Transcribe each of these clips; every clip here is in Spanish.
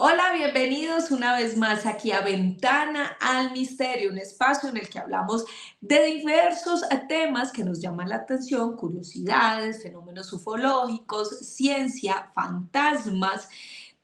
Hola, bienvenidos una vez más aquí a Ventana al Misterio, un espacio en el que hablamos de diversos temas que nos llaman la atención, curiosidades, fenómenos ufológicos, ciencia, fantasmas,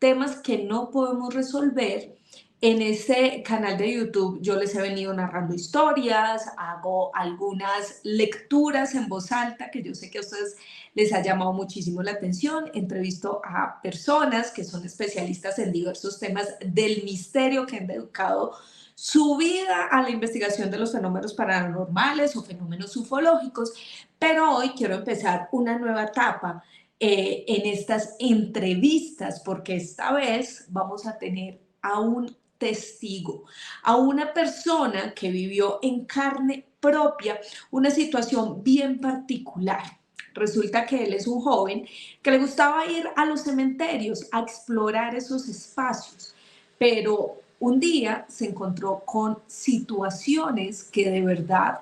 temas que no podemos resolver. En este canal de YouTube yo les he venido narrando historias, hago algunas lecturas en voz alta que yo sé que a ustedes les ha llamado muchísimo la atención. Entrevisto a personas que son especialistas en diversos temas del misterio, que han dedicado su vida a la investigación de los fenómenos paranormales o fenómenos ufológicos, pero hoy quiero empezar una nueva etapa en estas entrevistas, porque esta vez vamos a tener a un testigo, a una persona que vivió en carne propia una situación bien particular. Resulta que él es un joven que le gustaba ir a los cementerios a explorar esos espacios, pero un día se encontró con situaciones que de verdad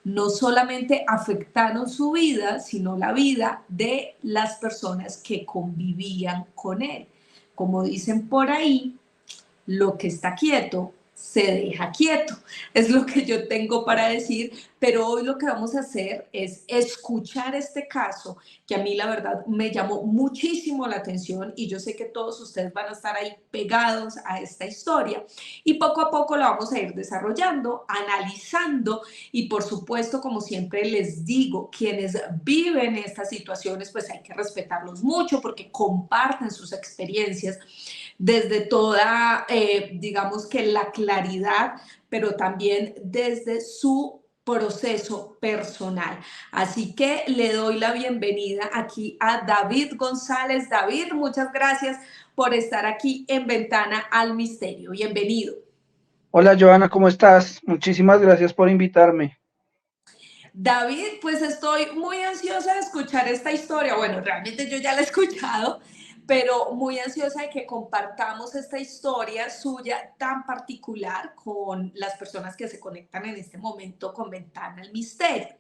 no solamente afectaron su vida, sino la vida de las personas que convivían con él. Como dicen por ahí, lo que está quieto se deja quieto. Es lo que yo tengo para decir, pero hoy lo que vamos a hacer es escuchar este caso que a mí la verdad me llamó muchísimo la atención y yo sé que todos ustedes van a estar ahí pegados a esta historia y poco a poco la vamos a ir desarrollando, analizando y por supuesto, como siempre les digo, quienes viven estas situaciones pues hay que respetarlos mucho porque comparten sus experiencias desde toda, digamos que la claridad, pero también desde su proceso personal. Así que le doy la bienvenida aquí a David González. David, muchas gracias por estar aquí en Ventana al Misterio. Bienvenido. Hola Joana, ¿cómo estás? Muchísimas gracias por invitarme. David, pues estoy muy ansiosa de escuchar esta historia. Bueno, realmente yo ya la he escuchado, pero muy ansiosa de que compartamos esta historia suya tan particular con las personas que se conectan en este momento con Ventana al Misterio.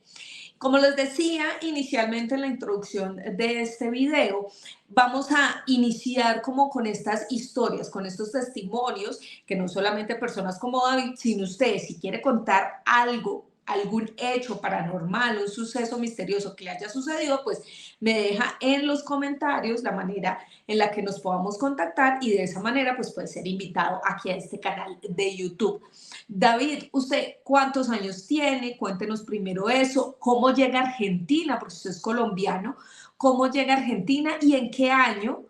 Como les decía inicialmente en la introducción de este video, vamos a iniciar como con estas historias, con estos testimonios, que no solamente personas como David, sino usted, si quiere contar algo, algún hecho paranormal, un suceso misterioso que le haya sucedido, pues me deja en los comentarios la manera en la que nos podamos contactar y de esa manera pues puede ser invitado aquí a este canal de YouTube. David, ¿usted cuántos años tiene? Cuéntenos primero eso, cómo llega a Argentina, porque usted es colombiano, cómo llega a Argentina y en qué año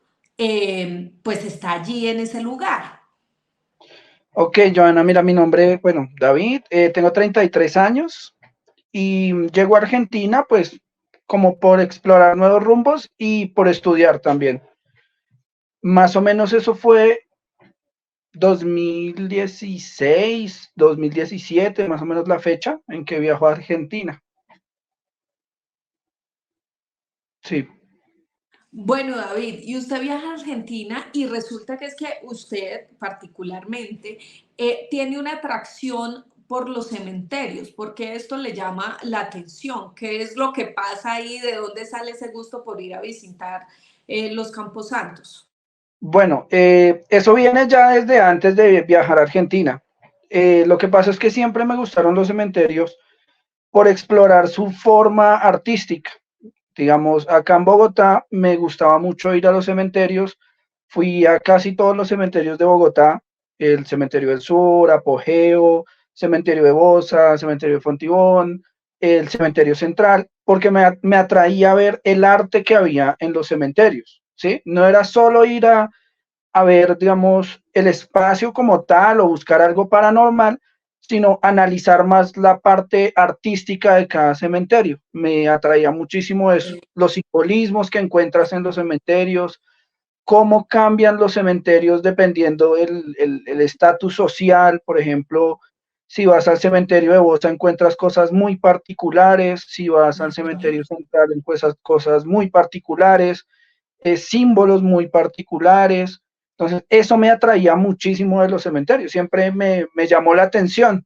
pues está allí en ese lugar. Ok, Joana, mira, mi nombre, bueno, David, tengo 33 años y llego a Argentina pues como por explorar nuevos rumbos y por estudiar también. Más o menos eso fue 2016, 2017, más o menos la fecha en que viajo a Argentina. Sí. Bueno, David, y usted viaja a Argentina y resulta que es que usted particularmente tiene una atracción por los cementerios, porque esto le llama la atención. ¿Qué es lo que pasa ahí? ¿De dónde sale ese gusto por ir a visitar los Camposantos? Bueno, eso viene ya desde antes de viajar a Argentina. Lo que pasa es que siempre me gustaron los cementerios por explorar su forma artística. Digamos, acá en Bogotá me gustaba mucho ir a los cementerios. Fui a casi todos los cementerios de Bogotá, el Cementerio del Sur, Apogeo, Cementerio de Bosa, Cementerio de Fontibón, el Cementerio Central, porque me atraía ver el arte que había en los cementerios, ¿sí? No era solo ir a ver, digamos, el espacio como tal o buscar algo paranormal, sino analizar más la parte artística de cada cementerio. Me atraía muchísimo eso, los simbolismos que encuentras en los cementerios, cómo cambian los cementerios dependiendo el estatus social. Por ejemplo, si vas al cementerio de Bosa encuentras cosas muy particulares, si vas al cementerio central encuentras cosas muy particulares, símbolos muy particulares. Entonces, eso me atraía muchísimo de los cementerios, siempre me llamó la atención.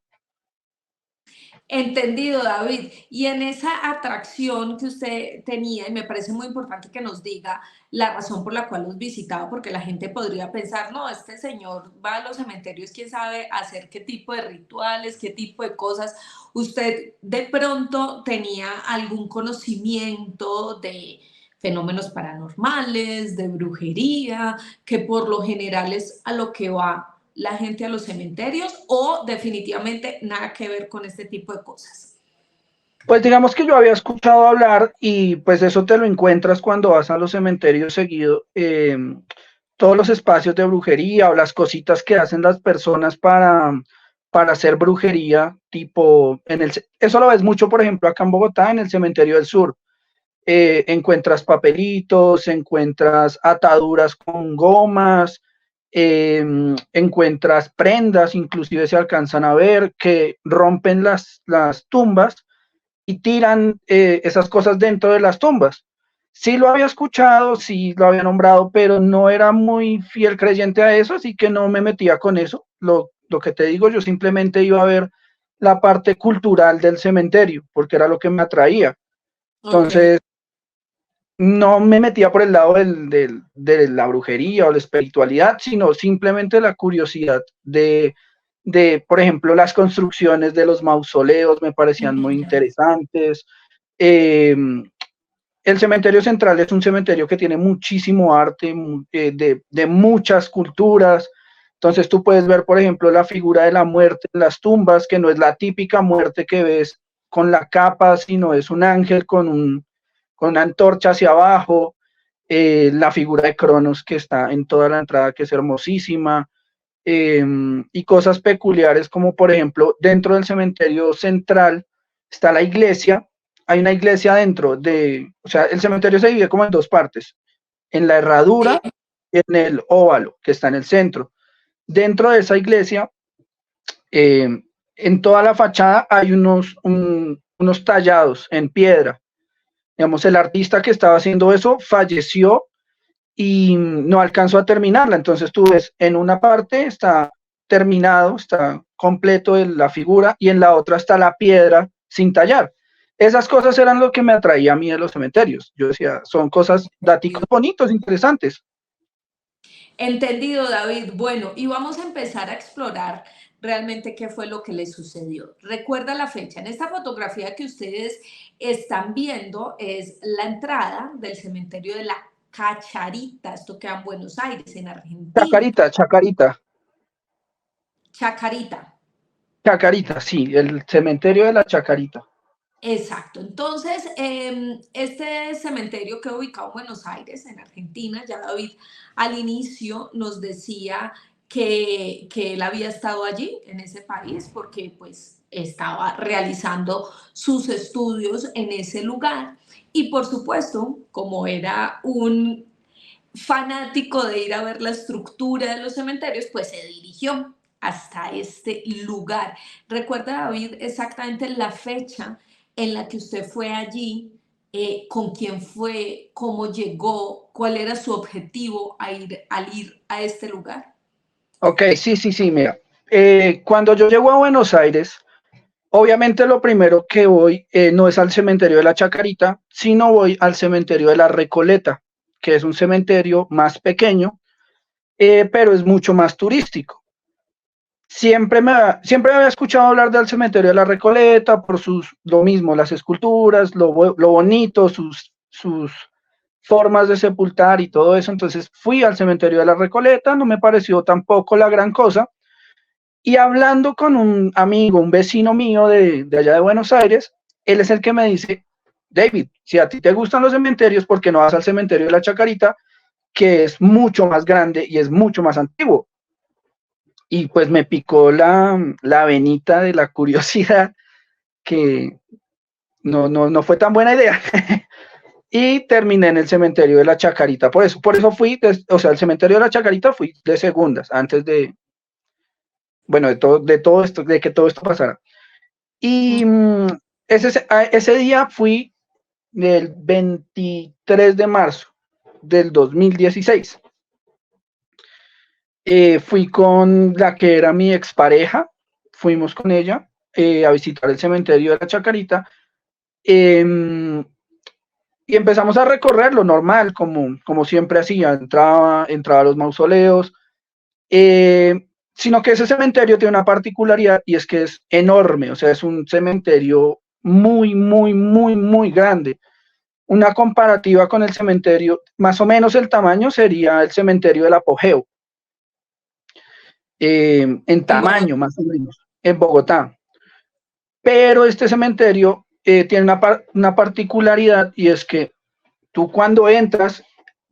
Entendido, David. Y en esa atracción que usted tenía, y me parece muy importante que nos diga la razón por la cual los visitaba, porque la gente podría pensar, no, este señor va a los cementerios, quién sabe hacer qué tipo de rituales, qué tipo de cosas. ¿Usted de pronto tenía algún conocimiento de fenómenos paranormales, de brujería, que por lo general es a lo que va la gente a los cementerios, o definitivamente nada que ver con este tipo de cosas? Pues digamos que yo había escuchado hablar y pues eso te lo encuentras cuando vas a los cementerios seguido, todos los espacios de brujería o las cositas que hacen las personas para hacer brujería, tipo, eso lo ves mucho, por ejemplo, acá en Bogotá, en el Cementerio del Sur. Encuentras papelitos, encuentras ataduras con gomas, encuentras prendas, inclusive se alcanzan a ver que rompen las tumbas y tiran esas cosas dentro de las tumbas. Sí lo había escuchado, sí lo había nombrado, pero no era muy fiel creyente a eso, así que no me metía con eso. Lo que te digo, yo simplemente iba a ver la parte cultural del cementerio, porque era lo que me atraía. Ok. Entonces, no me metía por el lado de la brujería o la espiritualidad, sino simplemente la curiosidad por ejemplo, las construcciones de los mausoleos me parecían muy interesantes. Eh, el cementerio central es un cementerio que tiene muchísimo arte de muchas culturas. Entonces tú puedes ver, por ejemplo, la figura de la muerte en las tumbas, que no es la típica muerte que ves con la capa, sino es un ángel con una antorcha hacia abajo. La figura de Cronos que está en toda la entrada, que es hermosísima. Y cosas peculiares como por ejemplo dentro del cementerio central está la iglesia, hay una iglesia dentro o sea, el cementerio se divide como en dos partes, en la Sí. herradura y en el óvalo que está en el centro. Dentro de esa iglesia, en toda la fachada hay unos tallados en piedra. Digamos, el artista que estaba haciendo eso falleció y no alcanzó a terminarla. Entonces tú ves, en una parte está terminado, está completo la figura y en la otra está la piedra sin tallar. Esas cosas eran lo que me atraía a mí de los cementerios. Yo decía, son cosas, daticos bonitos, interesantes. Entendido, David. Bueno, y vamos a empezar a explorar realmente qué fue lo que le sucedió. Recuerda la fecha. En esta fotografía que ustedes están viendo es la entrada del cementerio de la Cacharita. Esto queda en Buenos Aires, en Argentina. Chacarita, Chacarita, Chacarita. Chacarita, sí, el cementerio de la Chacarita. Exacto. Entonces, este cementerio quedó ubicado en Buenos Aires, en Argentina. Ya David al inicio nos decía que él había estado allí, en ese país, porque pues estaba realizando sus estudios en ese lugar. Y por supuesto, como era un fanático de ir a ver la estructura de los cementerios, pues se dirigió hasta este lugar. ¿Recuerda, David, exactamente la fecha en la que usted fue allí? ¿Con quién fue? ¿Cómo llegó? ¿Cuál era su objetivo al ir a este lugar? Ok, sí, sí, sí, mira. Cuando yo llego a Buenos Aires, obviamente lo primero que voy no es al cementerio de la Chacarita, sino voy al cementerio de la Recoleta, que es un cementerio más pequeño, pero es mucho más turístico. Siempre había escuchado hablar del cementerio de la Recoleta por lo mismo, las esculturas, lo bonito, sus formas de sepultar y todo eso. Entonces fui al cementerio de la Recoleta, no me pareció tampoco la gran cosa. Y hablando con un amigo, un vecino mío de allá de Buenos Aires, él es el que me dice, David, si a ti te gustan los cementerios, ¿por qué no vas al cementerio de la Chacarita, que es mucho más grande y es mucho más antiguo? Y pues me picó la venita de la curiosidad, que no fue tan buena idea. Y terminé en el cementerio de la Chacarita. Por eso fui, o sea, el cementerio de la Chacarita fui de segundas, antes bueno, de todo esto, de que todo esto pasara. Y ese día fui el 23 de marzo del 2016. Fui con la que era mi expareja, fuimos con ella a visitar el cementerio de la Chacarita, y empezamos a recorrerlo normal, como siempre hacía, entraba a los mausoleos, sino que ese cementerio tiene una particularidad y es que es enorme, o sea, es un cementerio muy, muy, muy, muy grande. Una comparativa con el cementerio, más o menos el tamaño sería el cementerio del Apogeo, en En Bogotá. tamaño más o menos, en Bogotá. Pero este cementerio tiene una particularidad y es que tú cuando entras,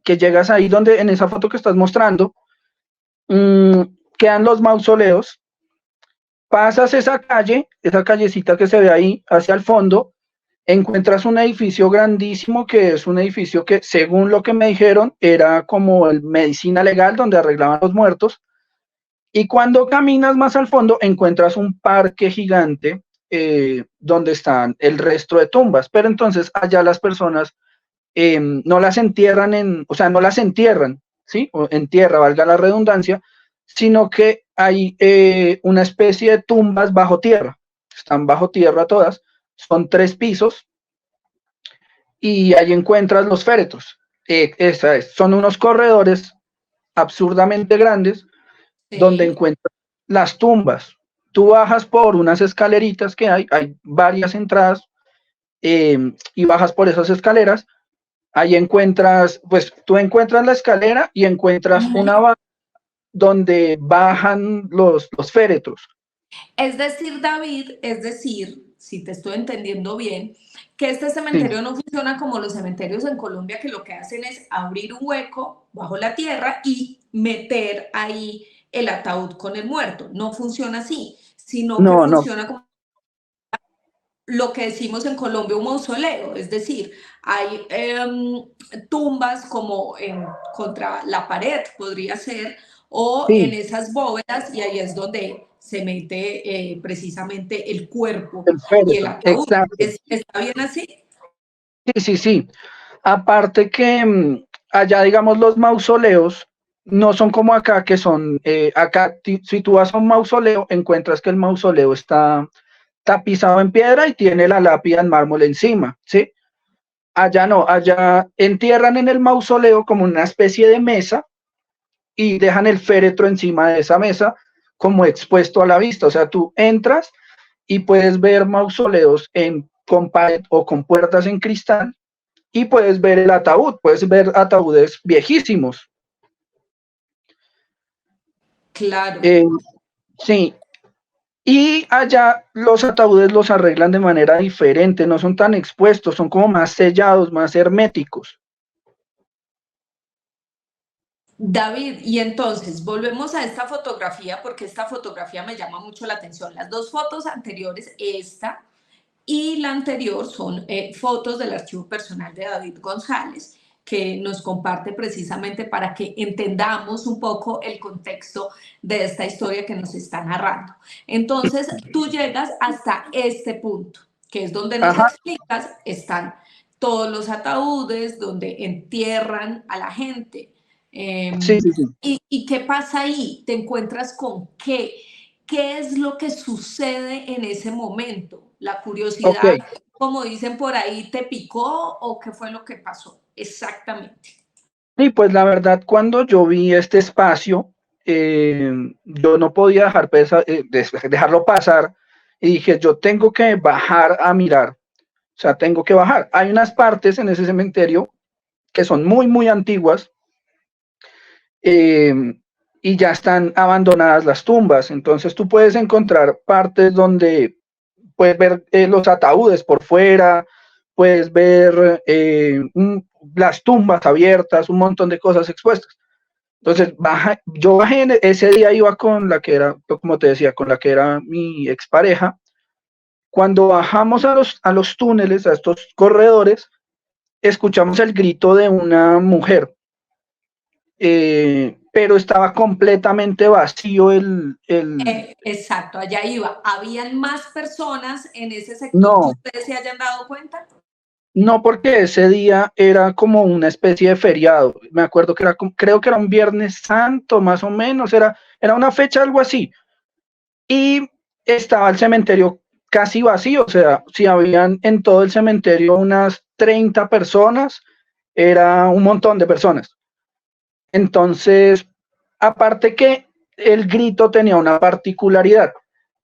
que llegas ahí donde en esa foto que estás mostrando, quedan los mausoleos, pasas esa calle, esa callecita que se ve ahí hacia el fondo, encuentras un edificio grandísimo que es un edificio que, según lo que me dijeron, era como el medicina legal donde arreglaban los muertos. Y cuando caminas más al fondo, encuentras un parque gigante donde están el resto de tumbas. Pero entonces allá las personas no las entierran o sea, no las entierran, ¿sí? O en tierra, valga la redundancia, sino que hay una especie de tumbas bajo tierra. Están bajo tierra todas. Son 3 pisos y ahí encuentras los féretros. Son unos corredores absurdamente grandes donde Sí. encuentras las tumbas. Tú bajas por unas escaleritas que hay varias entradas, y bajas por esas escaleras. Ahí encuentras, pues tú encuentras la escalera y encuentras Ujú. una donde bajan los féretros. Es decir, David, es decir, si te estoy entendiendo bien, que este Sí. cementerio no funciona como los cementerios en Colombia, que lo que hacen es abrir un hueco bajo la tierra y meter ahí el ataúd con el muerto. No funciona así, sino que No, no, funciona como lo que decimos en Colombia un mausoleo, es decir, hay tumbas como contra la pared, podría ser, o en sí, esas bóvedas, y ahí es donde se mete precisamente el cuerpo el y el féretro, ataúd. exacto. ¿Está bien así? Sí, sí, sí. Aparte que allá, digamos, los mausoleos no son como acá, que son, acá, si tú vas a un mausoleo, encuentras que el mausoleo está tapizado en piedra y tiene la lápida en mármol encima, ¿sí? Allá no, allá entierran en el mausoleo como una especie de mesa y dejan el féretro encima de esa mesa como expuesto a la vista. O sea, tú entras y puedes ver mausoleos con pared o con puertas en cristal y puedes ver el ataúd, puedes ver ataúdes viejísimos. Claro. Eh, sí, y allá los ataúdes los arreglan de manera diferente, no son tan expuestos, son como más sellados, más herméticos. David, y entonces volvemos a esta fotografía porque esta fotografía me llama mucho la atención. Las dos fotos anteriores, esta y la anterior, son fotos del archivo personal de David González, que nos comparte precisamente para que entendamos un poco el contexto de esta historia que nos está narrando. Entonces, tú llegas hasta este punto, que es donde nos Ajá, explicas, están todos los ataúdes, donde entierran a la gente. sí, sí, sí. ¿Y qué pasa ahí? ¿Te encuentras con qué? ¿Qué es lo que sucede en ese momento? ¿La Ok. curiosidad, como dicen por ahí, te picó o qué fue lo que pasó? Exactamente. Y pues la verdad, cuando yo vi este espacio, yo no podía dejarlo pasar y dije, yo tengo que bajar a mirar, o sea, tengo que bajar. Hay unas partes en ese cementerio que son muy, muy antiguas, eh, y ya están abandonadas las tumbas, entonces tú puedes encontrar partes donde puedes ver los ataúdes por fuera, puedes ver las tumbas abiertas, un montón de cosas expuestas. Entonces, yo bajé, ese día iba con la que era, como te decía, con la que era mi expareja. Cuando bajamos a los túneles, a estos corredores, escuchamos el grito de una mujer, pero estaba completamente vacío Exacto, allá iba. ¿Habían más personas en ese sector que No, ustedes se hayan dado cuenta? no, porque ese día era como una especie de feriado. Me acuerdo que creo que era un Viernes Santo, más o menos, era una fecha algo así. Y estaba el cementerio casi vacío, o sea, si habían en todo el cementerio unas 30 personas, era un montón de personas. Entonces, aparte que el grito tenía una particularidad,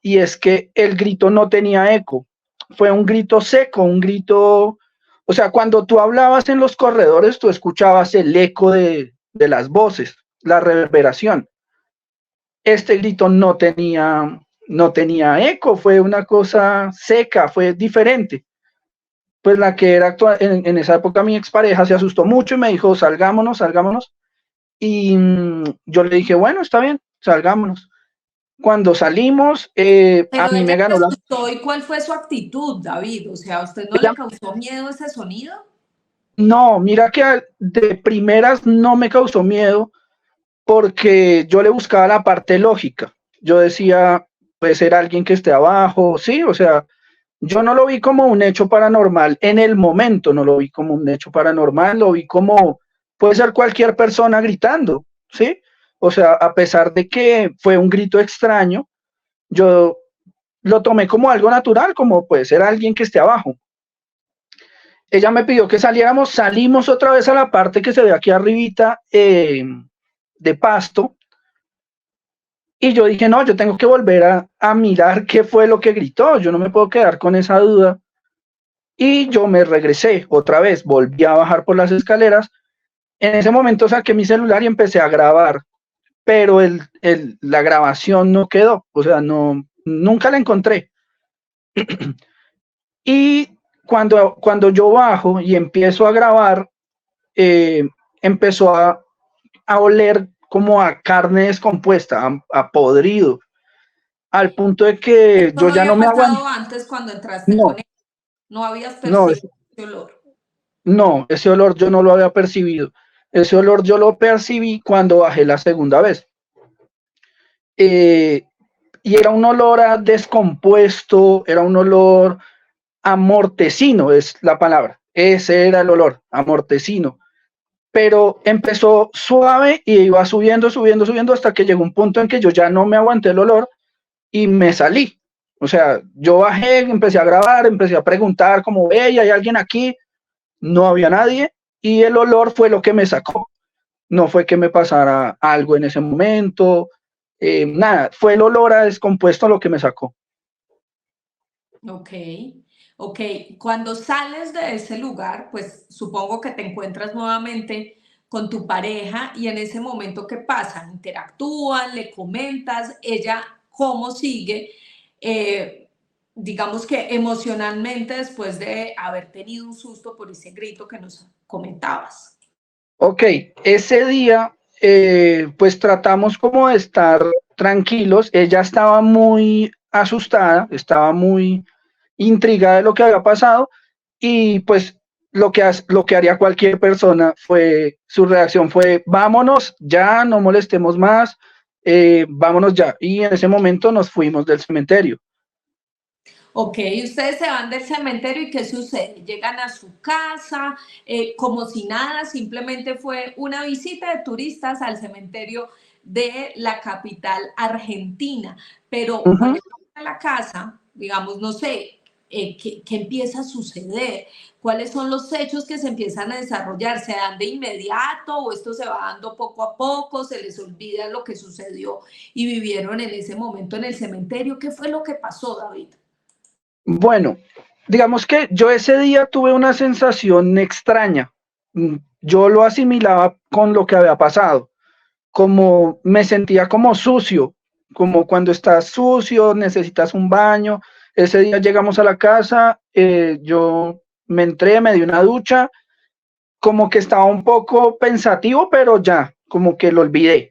y es que el grito no tenía eco, fue un grito seco, un grito, o sea, cuando tú hablabas en los corredores, tú escuchabas el eco de las voces, la reverberación. Este grito no tenía eco, fue una cosa seca, fue diferente. Pues la que era en esa época mi expareja se asustó mucho y me dijo, salgámonos, salgámonos. Y yo le dije, bueno, está bien, salgámonos. Cuando salimos, a Pero mí ella me se ganó la... asustó y ¿cuál fue su actitud, David? O sea, ¿a usted no le ella- causó miedo ese sonido? no, mira que de primeras no me causó miedo porque yo le buscaba la parte lógica. Yo decía, puede ser alguien que esté abajo, sí, o sea, yo no lo vi como un hecho paranormal en el momento, no lo vi como un hecho paranormal, lo vi como puede ser cualquier persona gritando, ¿sí? O sea, a pesar de que fue un grito extraño, yo lo tomé como algo natural, como puede ser alguien que esté abajo. Ella me pidió que saliéramos, salimos otra vez a la parte que se ve aquí arribita de pasto, y yo dije, no, yo tengo que volver a mirar qué fue lo que gritó, yo no me puedo quedar con esa duda. Y yo me regresé otra vez, volví a bajar por las escaleras. En ese momento saqué mi celular y empecé a grabar, pero la grabación no quedó, o sea, no, nunca la encontré. Y cuando yo bajo y empiezo a grabar, eh, empezó a oler como a carne descompuesta, a podrido, al punto de que Esto yo no ya no había me aguanto. pasado antes cuando entraste con No, él. No habías no, percibido ese olor. no, ese olor yo no lo había percibido. Ese olor yo lo percibí cuando bajé la segunda vez. Eh, y era un olor a descompuesto, era un olor a mortecino, es la palabra. Ese era el olor, a mortecino. Pero empezó suave y iba subiendo, subiendo, subiendo hasta que llegó un punto en que yo ya no me aguanté el olor y me salí. O sea, yo bajé, empecé a grabar, empecé a preguntar como, hey, ¿hay alguien aquí? No había nadie y el olor fue lo que me sacó. No fue que me pasara algo en ese momento, nada, fue el olor a descompuesto lo que me sacó. Ok, ok. Cuando sales de ese lugar, pues supongo que te encuentras nuevamente con tu pareja y en ese momento, ¿qué pasa? ¿Interactúan? ¿Le comentas? ¿Ella cómo sigue? Eh, digamos que emocionalmente después de haber tenido un susto por ese grito que nos comentabas. Ok, ese día pues tratamos como de estar tranquilos, ella estaba muy asustada, estaba muy intrigada de lo que había pasado y pues lo que haría cualquier persona fue, su reacción fue, vámonos ya, no molestemos más, vámonos ya. Y en ese momento nos fuimos del cementerio. Ok, ustedes se van del cementerio y ¿qué sucede? Llegan a su casa como si nada, simplemente fue una visita de turistas al cementerio de la capital argentina. Pero Ujú. cuando llegan a la casa, digamos, no sé, ¿qué empieza a suceder? ¿Cuáles son los hechos que se empiezan a desarrollar? ¿Se dan de inmediato o esto se va dando poco a poco? ¿Se les olvida lo que sucedió y vivieron en ese momento en el cementerio? ¿Qué fue lo que pasó, David? Bueno, digamos que yo ese día tuve una sensación extraña. Yo lo asimilaba con lo que había pasado, como me sentía como sucio, como cuando estás sucio, necesitas un baño. Ese día llegamos a la casa, yo me entré, me di una ducha, como que estaba un poco pensativo, pero ya, como que lo olvidé.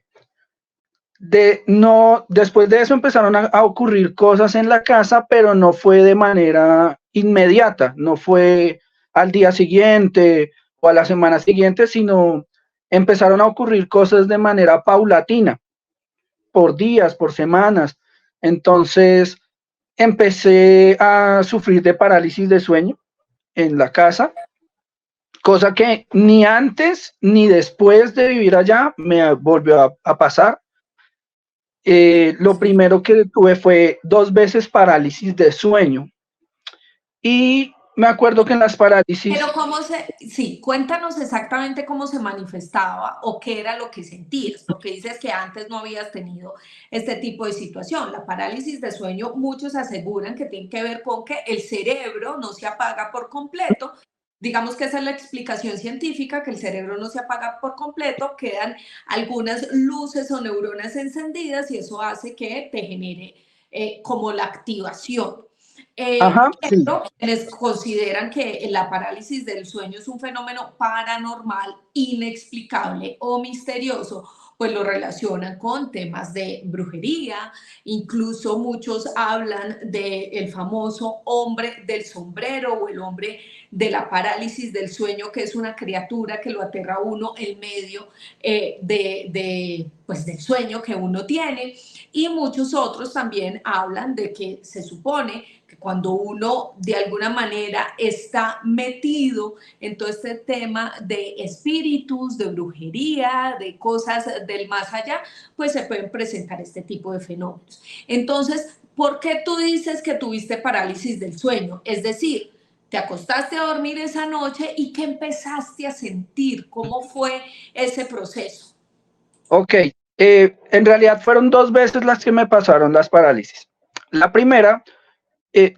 No, después de eso empezaron a ocurrir cosas en la casa, pero no fue de manera inmediata, no fue al día siguiente o a la semana siguiente, sino empezaron a ocurrir cosas de manera paulatina, por días, por semanas. Entonces empecé a sufrir de parálisis de sueño en la casa, cosa que ni antes ni después de vivir allá me volvió a pasar. Lo primero que tuve fue 2 veces parálisis de sueño. Y me acuerdo que en las parálisis... Pero sí, cuéntanos exactamente cómo se manifestaba o qué era lo que sentías, porque dices que antes no habías tenido este tipo de situación. La parálisis de sueño, muchos aseguran que tiene que ver con que el cerebro no se apaga por completo. Digamos que esa es la explicación científica, que el cerebro no se apaga por completo, quedan algunas luces o neuronas encendidas y eso hace que te genere como la activación. Ajá, sí. Pero quienes consideran que la parálisis del sueño es un fenómeno paranormal, inexplicable o misterioso, pues lo relacionan con temas de brujería. Incluso muchos hablan del famoso hombre del sombrero o el hombre de la parálisis del sueño, que es una criatura que lo aterra a uno en medio pues del sueño que uno tiene. Y muchos otros también hablan de que se supone que cuando uno de alguna manera está metido en todo este tema de espíritus, de brujería, de cosas del más allá, pues se pueden presentar este tipo de fenómenos. Entonces, ¿por qué tú dices que tuviste parálisis del sueño? Es decir, te acostaste a dormir esa noche y ¿qué empezaste a sentir? ¿Cómo fue ese proceso? Ok, en realidad fueron 2 veces las que me pasaron las parálisis. La primera,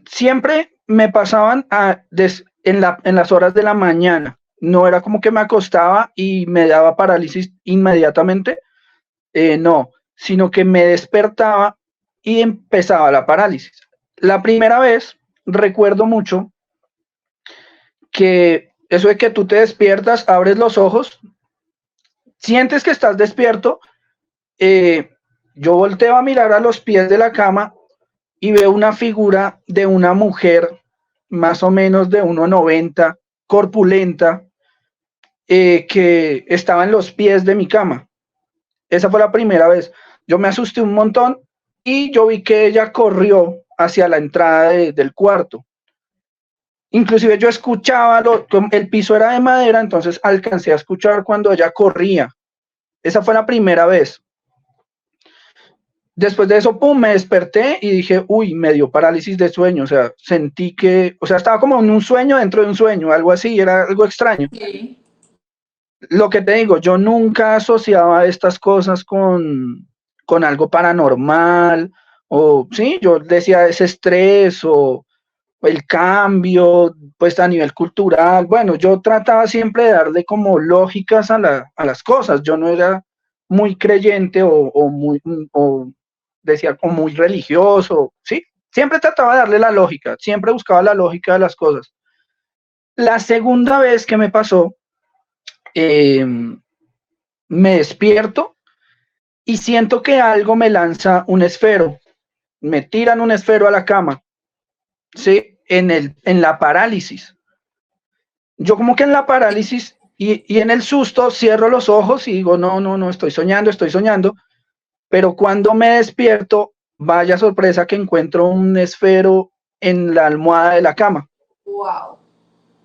siempre me pasaban en las horas de la mañana. No era como que me acostaba y me daba parálisis inmediatamente, no, sino que me despertaba y empezaba la parálisis. La primera vez, recuerdo mucho que eso de que tú te despiertas, abres los ojos, sientes que estás despierto. Yo volteo a mirar a los pies de la cama y veo una figura de una mujer más o menos de 1,90, corpulenta, que estaba en los pies de mi cama. Esa fue la primera vez. Yo me asusté un montón y yo vi que ella corrió hacia la entrada del cuarto. Inclusive yo escuchaba, el piso era de madera, entonces alcancé a escuchar cuando ella corría. Esa fue la primera vez. Después de eso, pum, me desperté y dije, uy, me dio parálisis de sueño, o sea, sentí que, o sea, estaba como en un sueño dentro de un sueño, algo así, era algo extraño. Sí. Lo que te digo, yo nunca asociaba estas cosas con algo paranormal, o sí, yo decía ese estrés o el cambio, pues a nivel cultural. Bueno, yo trataba siempre de darle como lógicas a las cosas, yo no era muy creyente o decía como muy religioso, ¿sí? Siempre trataba de darle la lógica, siempre buscaba la lógica de las cosas. La segunda vez que me pasó, eh, me despierto y siento que algo me lanza un esfero, me tiran un esfero a la cama, ¿sí? En la parálisis. Yo como que en la parálisis y en el susto cierro los ojos y digo, no, no, no, estoy soñando, pero cuando me despierto, vaya sorpresa que encuentro un esfero en la almohada de la cama. Wow.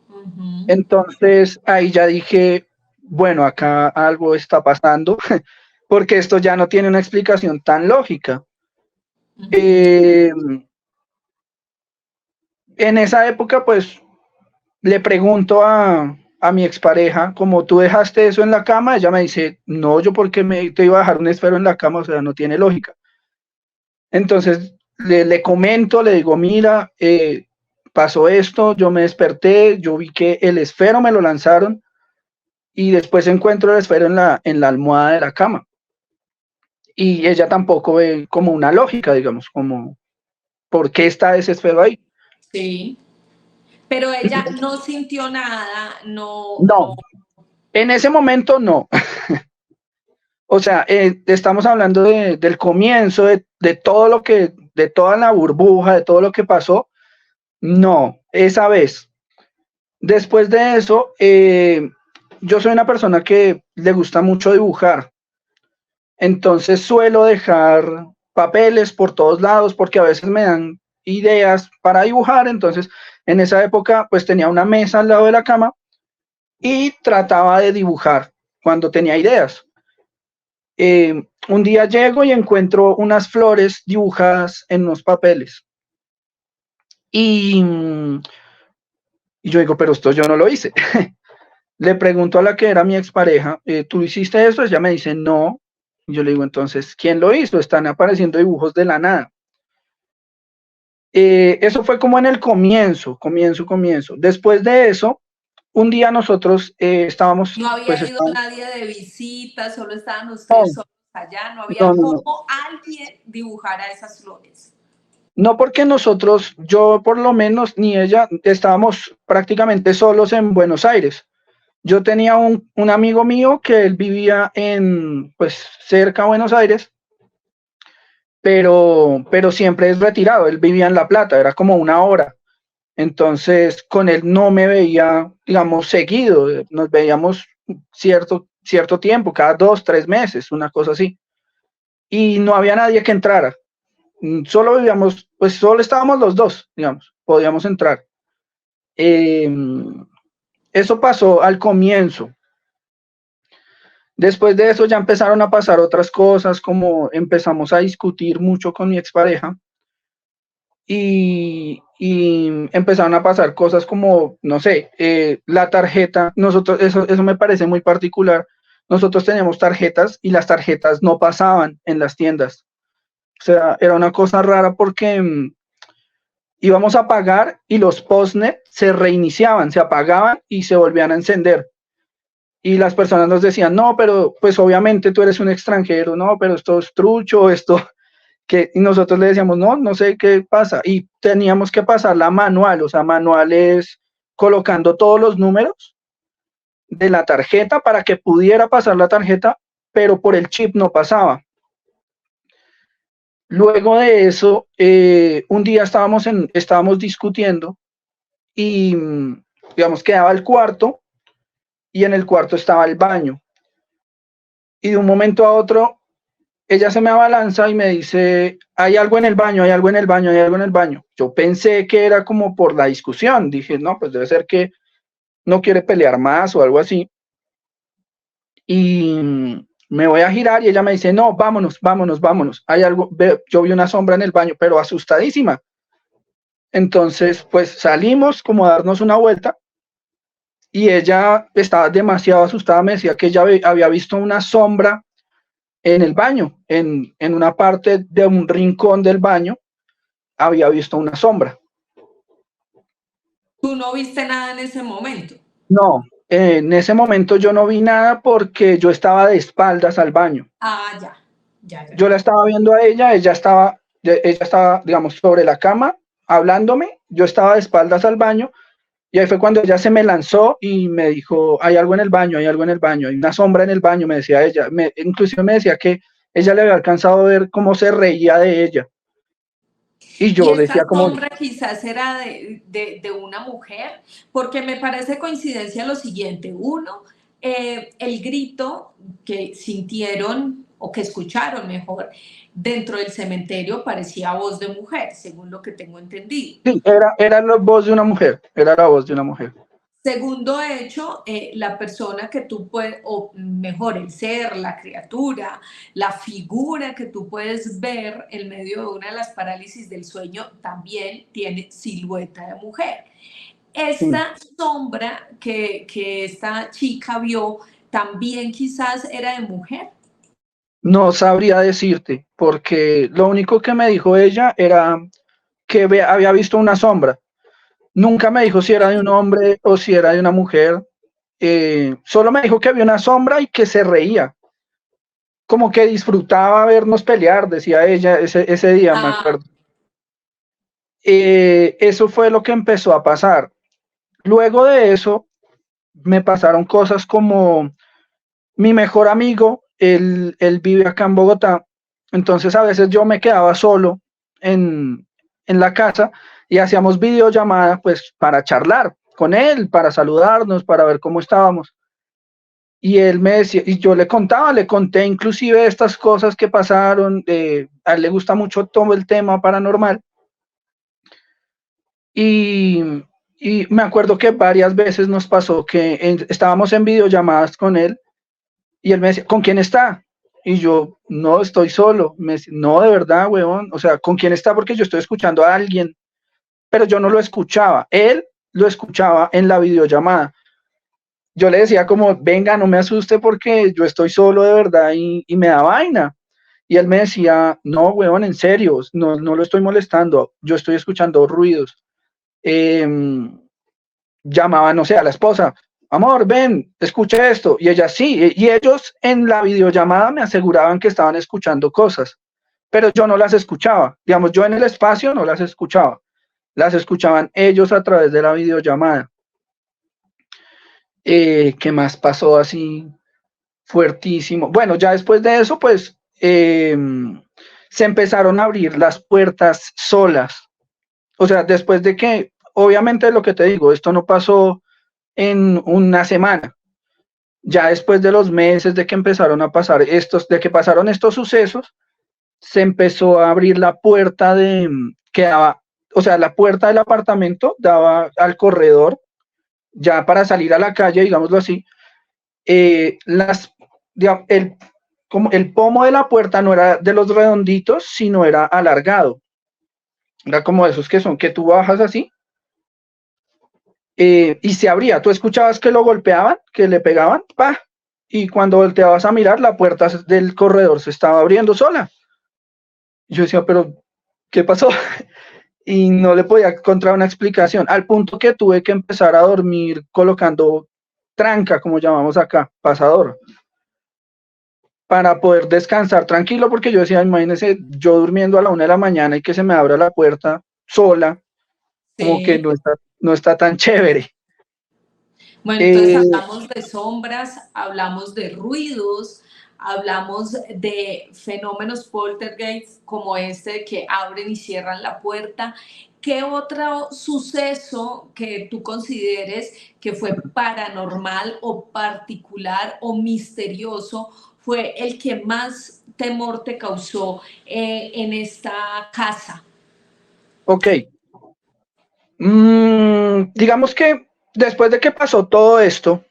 Uh-huh. Entonces ahí ya dije, bueno, acá algo está pasando, porque esto ya no tiene una explicación tan lógica. Uh-huh. Eh, en esa época, pues, le pregunto a mi expareja, como tú dejaste eso en la cama, ella me dice, no, yo porque te iba a dejar un esfero en la cama, o sea, no tiene lógica. Entonces le comento, le digo, mira, pasó esto, yo me desperté, yo vi que el esfero me lo lanzaron y después encuentro el esfero en la almohada de la cama. Y ella tampoco ve como una lógica, digamos, como, ¿por qué está ese esfero ahí? Sí. Pero ella no sintió nada, no, No, no. en ese momento no. O sea, estamos hablando del comienzo, de todo lo que, de toda la burbuja, de todo lo que pasó. No, esa vez. Después de eso, yo soy una persona que le gusta mucho dibujar. Entonces suelo dejar papeles por todos lados porque a veces me dan ideas para dibujar. Entonces, en esa época, pues tenía una mesa al lado de la cama y trataba de dibujar cuando tenía ideas. un día llego y encuentro unas flores dibujadas en unos papeles. Y, y yo digo, pero esto yo no lo hice. Le pregunto a la que era mi expareja, ¿tú hiciste eso? Ella me dice, no. Y yo le digo, entonces, ¿quién lo hizo? Están apareciendo dibujos de la nada. Eso fue como en el comienzo. Después de eso, un día nosotros estábamos, No pues había ido estábamos, nadie de visita, solo estaban ustedes no, solos allá, no había no, no, no. cómo alguien dibujara esas flores. No porque nosotros, yo por lo menos, ni ella, estábamos prácticamente solos en Buenos Aires. Yo tenía un amigo mío que él vivía en, pues, cerca de Buenos Aires, pero siempre es retirado. Él vivía en La Plata, era como una hora. Entonces, con él no me veía, digamos, seguido. Nos veíamos cierto tiempo, cada 2, 3 meses, una cosa así. Y no había nadie que entrara. Solo vivíamos, pues solo estábamos los dos, digamos, podíamos entrar. Eh, Eso pasó al comienzo. Después de eso ya empezaron a pasar otras cosas, como empezamos a discutir mucho con mi expareja y empezaron a pasar cosas como, no sé, la tarjeta, nosotros, eso me parece muy particular, nosotros teníamos tarjetas y las tarjetas no pasaban en las tiendas. O sea, era una cosa rara porque íbamos a pagar y los postnet se reiniciaban, se apagaban y se volvían a encender. Y las personas nos decían, no, pero pues obviamente tú eres un extranjero, no, pero esto es trucho, esto, que, y nosotros le decíamos, no, no sé qué pasa. Y teníamos que pasarla manual, o sea, manual es colocando todos los números de la tarjeta para que pudiera pasar la tarjeta, pero por el chip no pasaba. Luego de eso, un día estábamos discutiendo y, digamos, quedaba el cuarto y en el cuarto estaba el baño. Y de un momento a otro, ella se me abalanza y me dice, hay algo en el baño, hay algo en el baño, hay algo en el baño. Yo pensé que era como por la discusión. Dije, no, pues debe ser que no quiere pelear más o algo así. Y me voy a girar y ella me dice, no, vámonos, vámonos, vámonos. Hay algo, yo vi una sombra en el baño, pero asustadísima. Entonces, pues salimos como a darnos una vuelta y ella estaba demasiado asustada, me decía que ella había visto una sombra en el baño, en una parte de un rincón del baño, había visto una sombra. ¿Tú no viste nada en ese momento? No, en ese momento yo no vi nada porque yo estaba de espaldas al baño. Ah, ya, ya, ya, Yo la ya. estaba viendo a ella estaba, digamos, sobre la cama hablándome, yo estaba de espaldas al baño y ahí fue cuando ella se me lanzó y me dijo, hay algo en el baño, hay algo en el baño, hay una sombra en el baño, me decía ella. Inclusive me decía que ella le había alcanzado a ver cómo se reía de ella. Y Y yo esta decía como, sombra quizás era de una mujer, porque me parece coincidencia lo siguiente. Uno, el grito que sintieron o que escucharon mejor dentro del cementerio parecía voz de mujer, según lo que tengo entendido. sí, era la voz de una mujer, era la voz de una mujer. Segundo hecho, la persona que tú puedes, o mejor, el ser, la criatura, la figura que tú puedes ver en medio de una de las parálisis del sueño también tiene silueta de mujer. Sí. Esta sombra que esta chica vio también quizás era de mujer. No sabría decirte, porque lo único que me dijo ella era que había visto una sombra. Nunca me dijo si era de un hombre o si era de una mujer. Solo me dijo que había una sombra y que se reía. Como que disfrutaba vernos pelear, decía ella ese día, me Ah, acuerdo. Eso fue lo que empezó a pasar. Luego de eso, me pasaron cosas como mi mejor amigo, él vive acá en Bogotá, entonces a veces yo me quedaba solo en la casa y hacíamos videollamada pues para charlar con él, para saludarnos, para ver cómo estábamos. Y él me decía, y yo le contaba, le conté inclusive estas cosas que pasaron, a él le gusta mucho todo el tema paranormal. Y, y me acuerdo que varias veces nos pasó que estábamos en videollamadas con él y él me decía, ¿con quién está? Y yo, no, estoy solo. Me dice, no, de verdad, weón. O sea, ¿con quién está? Porque yo estoy escuchando a alguien, pero yo no lo escuchaba. Él lo escuchaba en la videollamada. Yo le decía como, venga, no me asuste porque yo estoy solo de verdad y me da vaina. Y él me decía, no, weón, en serio, no, no lo estoy molestando, yo estoy escuchando ruidos. Eh, Llamaba, no sé, a la esposa, amor, ven, escucha esto. Y ella sí, y ellos en la videollamada me aseguraban que estaban escuchando cosas, pero yo no las escuchaba. Digamos, yo en el espacio no las escuchaba, las escuchaban ellos a través de la videollamada. ¿Qué más pasó así fuertísimo? Bueno, ya después de eso, pues se empezaron a abrir las puertas solas. O sea, después de que, obviamente lo que te digo, esto no pasó en una semana. Ya después de los meses de que empezaron a pasar estos, de que pasaron estos sucesos, se empezó a abrir la puerta de que daba, o sea, la puerta del apartamento daba al corredor, ya para salir a la calle, digámoslo así. Las, digamos, como el pomo de la puerta no era de los redonditos, sino era alargado. Era como esos que son que tú bajas así y se abría. Tú escuchabas que lo golpeaban, que le pegaban, ¡pa! Y cuando volteabas a mirar, la puerta del corredor se estaba abriendo sola. Yo decía, pero ¿qué pasó? Y no le podía encontrar una explicación, al punto que tuve que empezar a dormir colocando tranca, como llamamos acá, pasador, para poder descansar tranquilo, porque yo decía, imagínese yo durmiendo a la 1 de la mañana y que se me abra la puerta sola, como que Sí. no está tan chévere. Bueno, entonces Eh, hablamos de sombras, hablamos de ruidos, hablamos de fenómenos poltergeist como este de que abren y cierran la puerta. ¿Qué otro suceso que tú consideres que fue paranormal o particular o misterioso fue el que más temor te causó en esta casa? ok, digamos que después de que pasó todo esto,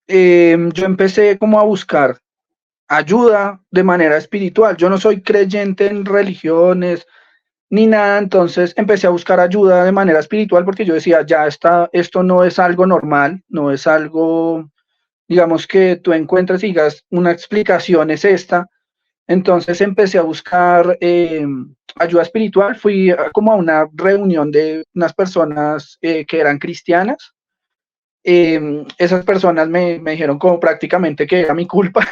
yo empecé como a buscar ayuda de manera espiritual. Yo no soy creyente en religiones ni nada, entonces empecé a buscar ayuda de manera espiritual porque yo decía, ya está, esto no es algo normal, no es algo, digamos, que tú encuentres y digas, una explicación es esta. Entonces empecé a buscar ayuda espiritual, fui como a una reunión de unas personas que eran cristianas. Esas personas me dijeron como prácticamente que era mi culpa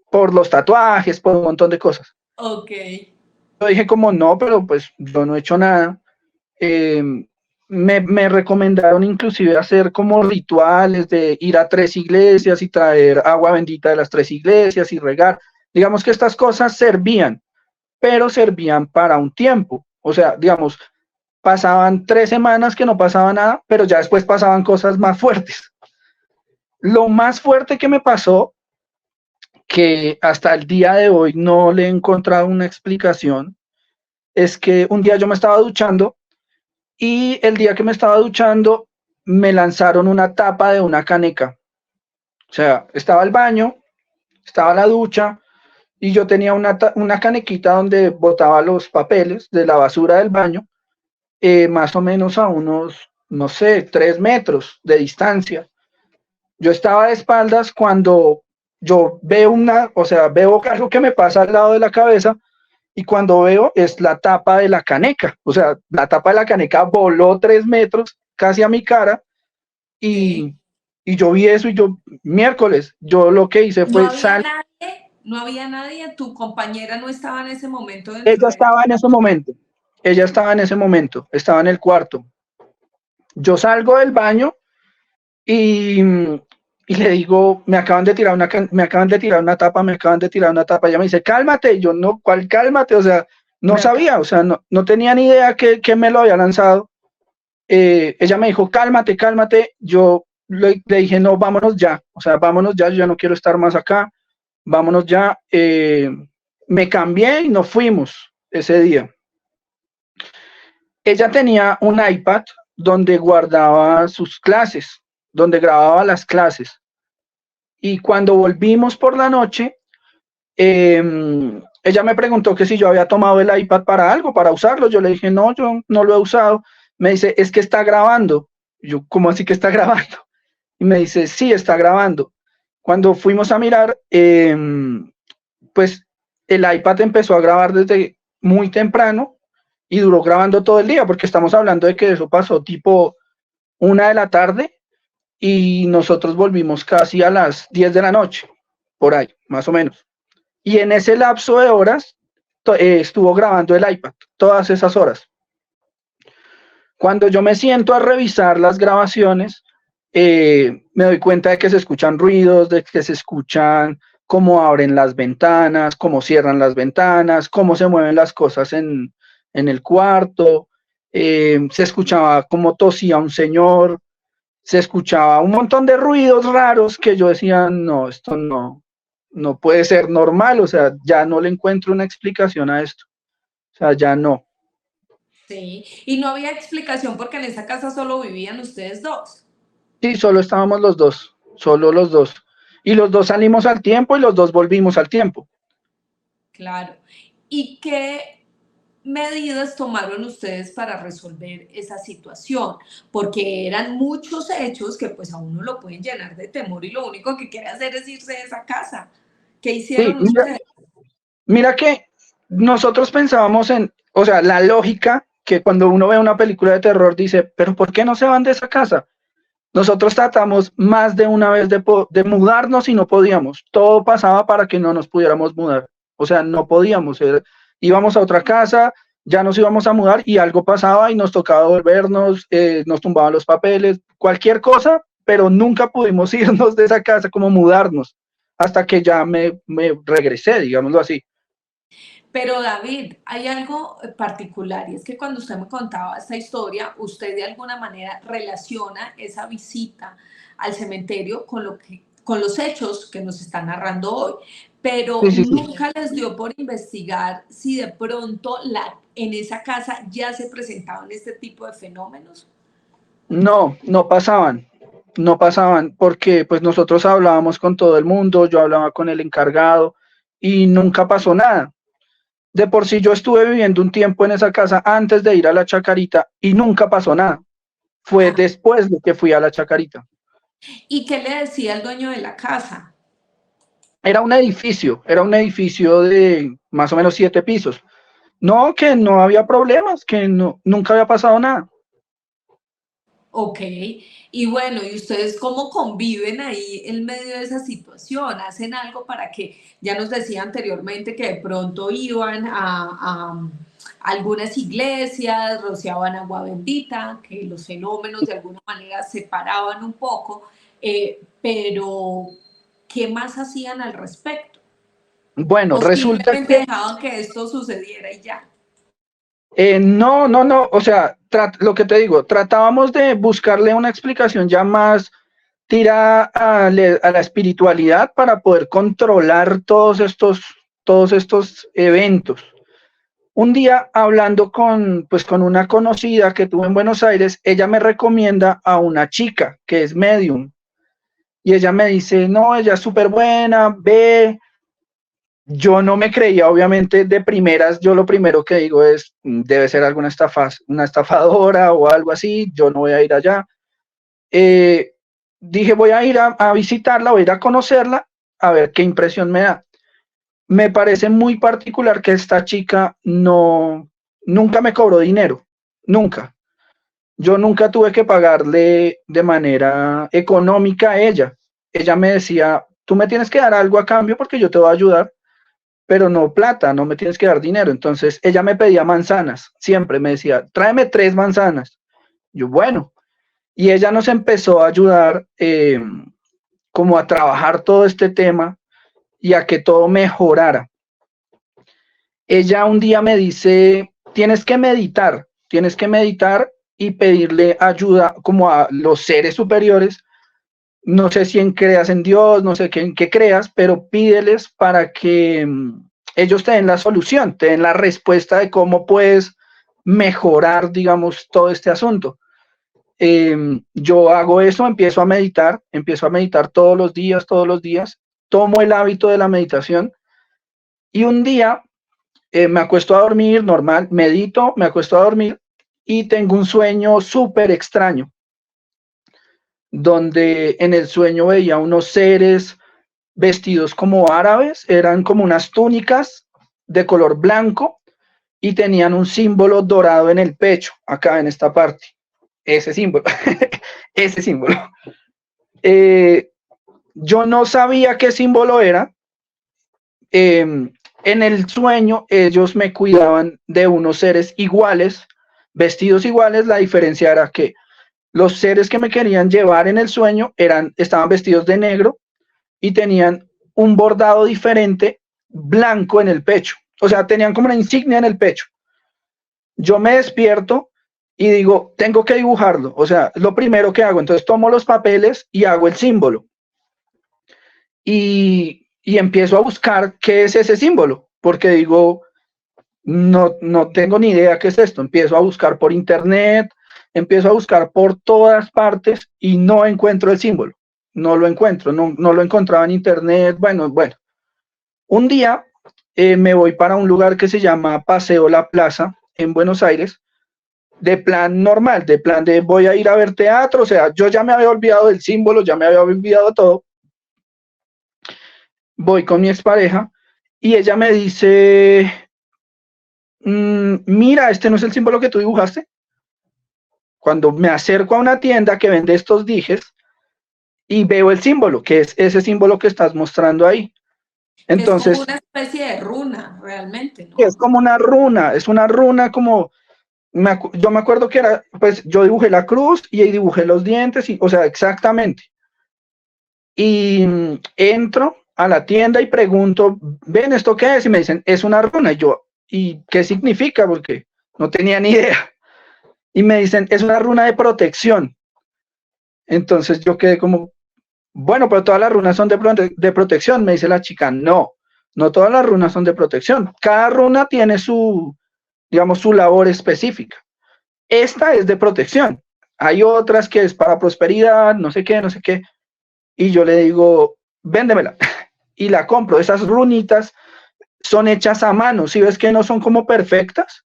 por los tatuajes, por un montón de cosas. Ok. Yo dije como no, pero pues yo no he hecho nada. Eh, me recomendaron inclusive hacer como rituales de ir a 3 iglesias y traer agua bendita de las 3 iglesias y regar. Digamos que estas cosas servían, pero servían para un tiempo. O sea, digamos, pasaban 3 semanas que no pasaba nada, pero ya después pasaban cosas más fuertes. Lo más fuerte que me pasó, que hasta el día de hoy no le he encontrado una explicación, es que un día yo me estaba duchando y el día que me estaba duchando me lanzaron una tapa de una caneca. O sea, estaba el baño, estaba la ducha y yo tenía una canequita donde botaba los papeles de la basura del baño, más o menos a unos, no sé, 3 metros de distancia. Yo estaba de espaldas cuando yo veo o sea, veo algo que me pasa al lado de la cabeza y cuando veo es la tapa de la caneca. O sea, la tapa de la caneca voló 3 metros casi a mi cara Ok. y, y yo vi eso y yo, miércoles, yo lo que hice No fue había salir. nadie, no había nadie, tu compañera no estaba en ese momento dentro Ella de la... estaba en ese momento, ella estaba en ese momento, estaba en el cuarto. Yo salgo del baño y, y le digo, me acaban de tirar una tapa, me acaban de tirar una tapa. Ella me dice, cálmate. Y yo, no, ¿cuál cálmate? O sea, no sabía, o sea, no tenía ni idea que me lo había lanzado. Ella me dijo, cálmate, cálmate. Yo le dije, no, vámonos ya, o sea, vámonos ya, yo ya no quiero estar más acá, vámonos ya. Me cambié y nos fuimos ese día. Ella tenía un iPad donde guardaba sus clases, donde grababa las clases. Y cuando volvimos por la noche, ella me preguntó que si yo había tomado el iPad para algo, para usarlo. Yo le dije, no, yo no lo he usado. Me dice, es que está grabando. Yo, ¿cómo así que está grabando? Y me dice, sí, está grabando. Cuando fuimos a mirar, pues el iPad empezó a grabar desde muy temprano y duró grabando todo el día, porque estamos hablando de que eso pasó tipo 1 de la tarde y nosotros volvimos casi a las 10 de la noche, por ahí, más o menos. Y en ese lapso de horas estuvo grabando el iPad, todas esas horas. Cuando yo me siento a revisar las grabaciones, me doy cuenta de que se escuchan ruidos, de que se escuchan cómo abren las ventanas, cómo cierran las ventanas, cómo se mueven las cosas en el cuarto. Se escuchaba cómo tosía un señor, se escuchaba un montón de ruidos raros que yo decía, no, esto no puede ser normal, o sea, ya no le encuentro una explicación a esto, o sea, ya no. Sí, y no había explicación porque en esa casa solo vivían ustedes dos. Sí, solo estábamos los dos, solo los dos. Y los dos salimos al tiempo y los dos volvimos al tiempo. Claro. ¿Y qué medidas tomaron ustedes para resolver esa situación? Porque eran muchos hechos que pues a uno lo pueden llenar de temor y lo único que quiere hacer es irse de esa casa. ¿Qué Sí, hicieron mira, ustedes? mira que nosotros pensábamos en, o sea, la lógica que cuando uno ve una película de terror dice, pero ¿por qué no se van de esa casa? Nosotros tratamos más de una vez de mudarnos y no podíamos. Todo pasaba para que no nos pudiéramos mudar. O sea, no podíamos. Íbamos a otra casa, ya nos íbamos a mudar y algo pasaba y nos tocaba volvernos, nos tumbaban los papeles, cualquier cosa, pero nunca pudimos irnos de esa casa, como mudarnos, hasta que ya me regresé, digámoslo así. Pero David, hay algo particular y es que cuando usted me contaba esta historia, usted de alguna manera relaciona esa visita al cementerio con con los hechos que nos está narrando hoy, pero Sí, sí, sí. nunca les dio por investigar si de pronto en esa casa ya se presentaban este tipo de fenómenos. No, no pasaban, porque pues nosotros hablábamos con todo el mundo, yo hablaba con el encargado y nunca pasó nada. De por sí yo estuve viviendo un tiempo en esa casa antes de ir a la Chacarita y nunca pasó nada. Fue Ah, después de que fui a la Chacarita. ¿y qué le decía el dueño de la casa? Era un edificio de más o menos 7 pisos. No, que no había problemas, que no, nunca había pasado nada. Ok, y bueno, ¿y ustedes cómo conviven ahí en medio de esa situación? ¿Hacen algo para que, ya nos decía anteriormente que de pronto iban a algunas iglesias, rociaban agua bendita, que los fenómenos de alguna manera separaban un poco, pero ¿qué más hacían al respecto? Bueno, ¿O resulta simplemente que dejaban que esto sucediera y ya? no, o sea, lo que te digo, tratábamos de buscarle una explicación ya más tirada a la espiritualidad para poder controlar todos estos eventos. Un día hablando pues, con una conocida que tuve en Buenos Aires, ella me recomienda a una chica que es medium y ella me dice, no, ella es súper buena, ve. Yo no me creía, obviamente, de primeras, yo lo primero que digo es, debe ser alguna una estafadora o algo así, yo no voy a ir allá. Eh, Dije, voy a ir a visitarla, voy a ir a conocerla, a ver qué impresión me da. Me parece muy particular que esta chica nunca me cobró dinero, nunca. Yo nunca tuve que pagarle de manera económica a ella. Ella me decía, tú me tienes que dar algo a cambio porque yo te voy a ayudar, pero no plata, no me tienes que dar dinero. Entonces ella me pedía manzanas, siempre me decía, tráeme 3 manzanas. Yo, bueno, y ella nos empezó a ayudar como a trabajar todo este tema y a que todo mejorara. Ella un día me dice, tienes que meditar y pedirle ayuda como a los seres superiores. No sé si creas en Dios, no sé en qué creas, pero pídeles para que ellos te den la solución, te den la respuesta de cómo puedes mejorar, digamos, todo este asunto. Yo hago eso, empiezo a meditar todos los días, tomo el hábito de la meditación Y un día me acuesto a dormir normal, medito, me acuesto a dormir y tengo un sueño súper extraño, donde en el sueño veía unos seres vestidos como árabes, eran como unas túnicas de color blanco y tenían un símbolo dorado en el pecho, acá en esta parte, ese símbolo, ese símbolo. Eh, yo no sabía qué símbolo era. En el sueño ellos me cuidaban de unos seres iguales, vestidos iguales. La diferencia era que los seres que me querían llevar en el sueño estaban vestidos de negro y tenían un bordado diferente blanco en el pecho. O sea, tenían como una insignia en el pecho. Yo me despierto y digo, tengo que dibujarlo. O sea, lo primero que hago. Entonces tomo los papeles y hago el símbolo. Y empiezo a buscar qué es ese símbolo, porque digo, no tengo ni idea qué es esto. Empiezo a buscar por internet, empiezo a buscar por todas partes y no encuentro el símbolo. No lo encuentro, no lo encontraba en internet. Bueno. Un día me voy para un lugar que se llama Paseo La Plaza en Buenos Aires, de plan normal, de plan de voy a ir a ver teatro. O sea, yo ya me había olvidado del símbolo, ya me había olvidado todo. Voy con mi expareja y ella me dice, mira, este no es el símbolo que tú dibujaste. Cuando me acerco a una tienda que vende estos dijes y veo el símbolo, que es ese símbolo que estás mostrando ahí. Que es como Entonces, una especie de runa, realmente, es ¿no? como es una runa como, yo me acuerdo que era, pues yo dibujé la cruz y ahí dibujé los dientes, o sea, exactamente. Y entro a la tienda y pregunto, ¿ven esto qué es? Y me dicen, es una runa. Y yo, ¿y qué significa? Porque no tenía ni idea. Y me dicen, es una runa de protección. Entonces yo quedé como, bueno, pero todas las runas son de protección. Me dice la chica, no todas las runas son de protección. Cada runa tiene digamos, su labor específica. Esta es de protección. Hay otras que es para prosperidad, no sé qué, no sé qué. Y yo le digo, véndemela. Y la compro. Esas runitas son hechas a mano. Si ves que no son como perfectas,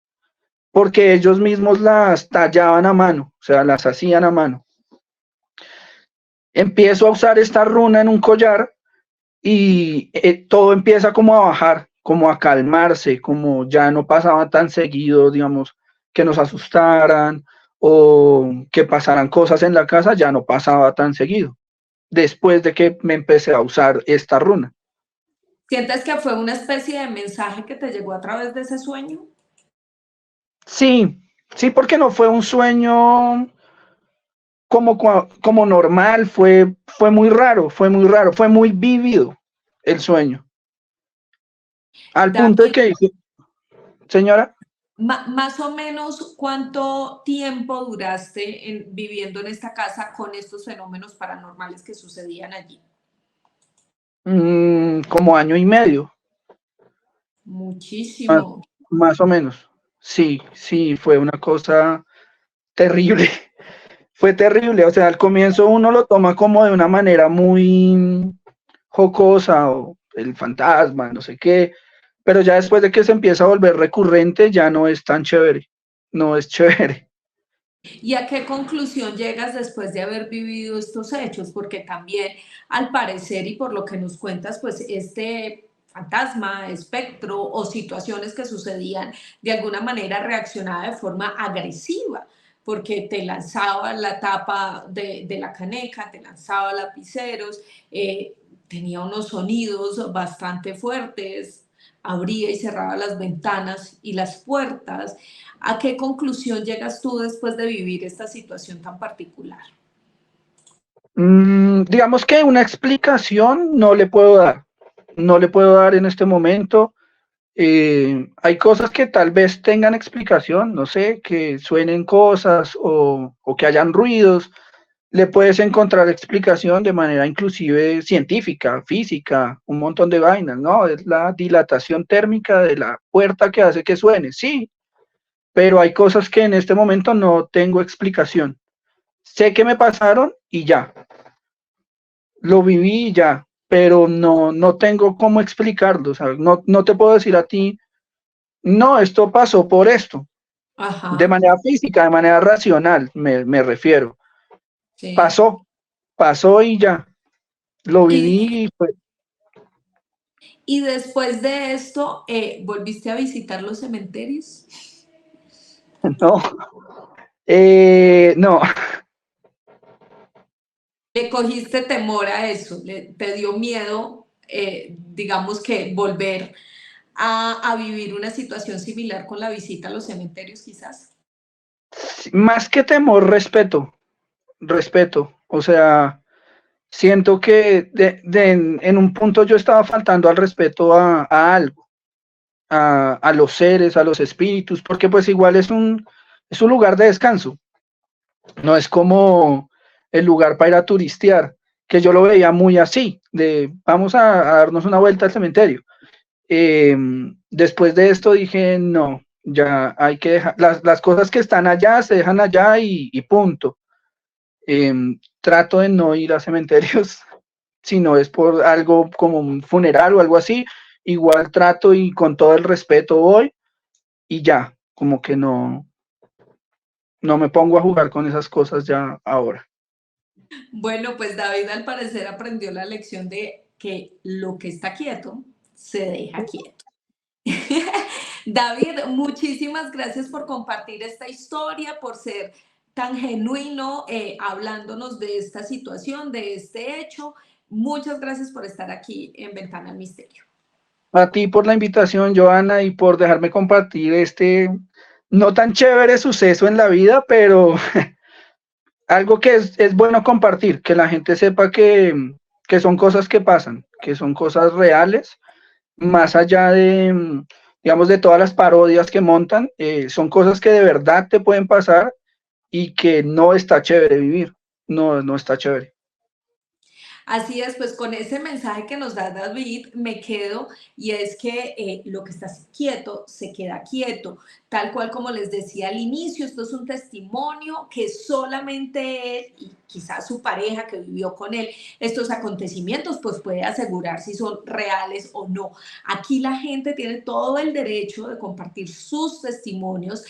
porque ellos mismos las tallaban a mano, o sea, las hacían a mano. Empiezo a usar esta runa en un collar y todo empieza como a bajar, como a calmarse, como ya no pasaba tan seguido, digamos, que nos asustaran o que pasaran cosas en la casa, ya no pasaba tan seguido, después de que me empecé a usar esta runa. ¿Sientes que fue una especie de mensaje que te llegó a través de ese sueño? Sí, porque no fue un sueño como normal, fue muy raro, fue muy vívido el sueño. Al punto de David, que dice, señora, más o menos, ¿cuánto tiempo duraste viviendo en esta casa con estos fenómenos paranormales que sucedían allí? como año y medio, más, Muchísimo. más o menos. Sí, fue una cosa terrible. Fue terrible. O sea, al comienzo uno lo toma como de una manera muy jocosa o el fantasma, no sé qué, pero ya después de que se empieza a volver recurrente, ya no es tan chévere. No es chévere. ¿Y a qué conclusión llegas después de haber vivido estos hechos? Porque también, al parecer, y por lo que nos cuentas, pues este fantasma, espectro o situaciones que sucedían de alguna manera reaccionaba de forma agresiva, porque te lanzaba la tapa de la caneca, te lanzaba lapiceros, tenía unos sonidos bastante fuertes, abría y cerraba las ventanas y las puertas. ¿A qué conclusión llegas tú después de vivir esta situación tan particular? Digamos que una explicación no le puedo dar en este momento. Hay cosas que tal vez tengan explicación, no sé, que suenen cosas o que hayan ruidos. Le puedes encontrar explicación de manera inclusive científica, física, un montón de vainas, ¿no? Es la dilatación térmica de la puerta que hace que suene, sí, pero hay cosas que en este momento no tengo explicación. Sé que me pasaron y ya, lo viví y ya, pero no tengo cómo explicarlo. O sea, no te puedo decir a ti, no, esto pasó por esto, de Ajá, manera física, de manera racional, me refiero. sí. Pasó, pasó y ya, lo Y, viví y pues, y después de esto, ¿volviste a visitar los cementerios? no, no, ¿Le cogiste temor a eso? ¿Te dio miedo, digamos que volver a vivir una situación similar con la visita a los cementerios quizás? más que temor, respeto, o sea, siento que en un punto yo estaba faltando al respeto a algo, a los seres, a los espíritus, porque pues igual es un lugar de descanso, no es como el lugar para ir a turistear, que yo lo veía muy así, de vamos a darnos una vuelta al cementerio. Eh, Después de esto dije, no, ya hay que dejar, las cosas que están allá se dejan allá y punto. Eh, Trato de no ir a cementerios si no es por algo como un funeral o algo así, igual trato y con todo el respeto voy y ya, como que no me pongo a jugar con esas cosas ya ahora. Bueno, pues David al parecer aprendió la lección de que lo que está quieto se deja quieto. David, muchísimas gracias por compartir esta historia, por ser tan genuino hablándonos de esta situación, de este hecho. Muchas gracias por estar aquí en Ventana al Misterio. A ti por la invitación, Joana, y por dejarme compartir este no tan chévere suceso en la vida, pero algo que es bueno compartir, que la gente sepa que son cosas que pasan, que son cosas reales, más allá de, digamos, de todas las parodias que montan, son cosas que de verdad te pueden pasar y que no está chévere vivir, no está chévere. Así es, pues con ese mensaje que nos da David me quedo y es que lo que está quieto se queda quieto, tal cual como les decía al inicio, esto es un testimonio que solamente él y quizás su pareja que vivió con él estos acontecimientos pues puede asegurar si son reales o no. Aquí la gente tiene todo el derecho de compartir sus testimonios.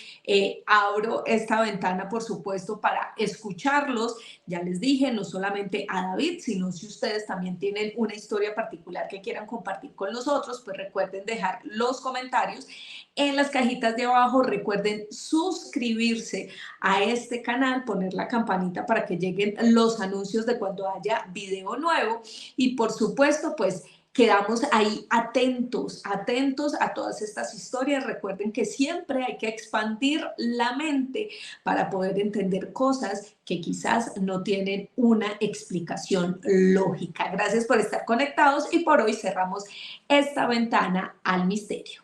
Abro esta ventana por supuesto para escucharlos, ya les dije, no solamente a David, sino si ustedes también tienen una historia particular que quieran compartir con nosotros, pues recuerden dejar los comentarios en las cajitas de abajo. Recuerden suscribirse a este canal, poner la campanita para que lleguen los anuncios de cuando haya video nuevo y por supuesto, pues quedamos ahí atentos, atentos a todas estas historias. Recuerden que siempre hay que expandir la mente para poder entender cosas que quizás no tienen una explicación lógica. Gracias por estar conectados y por hoy cerramos esta ventana al misterio.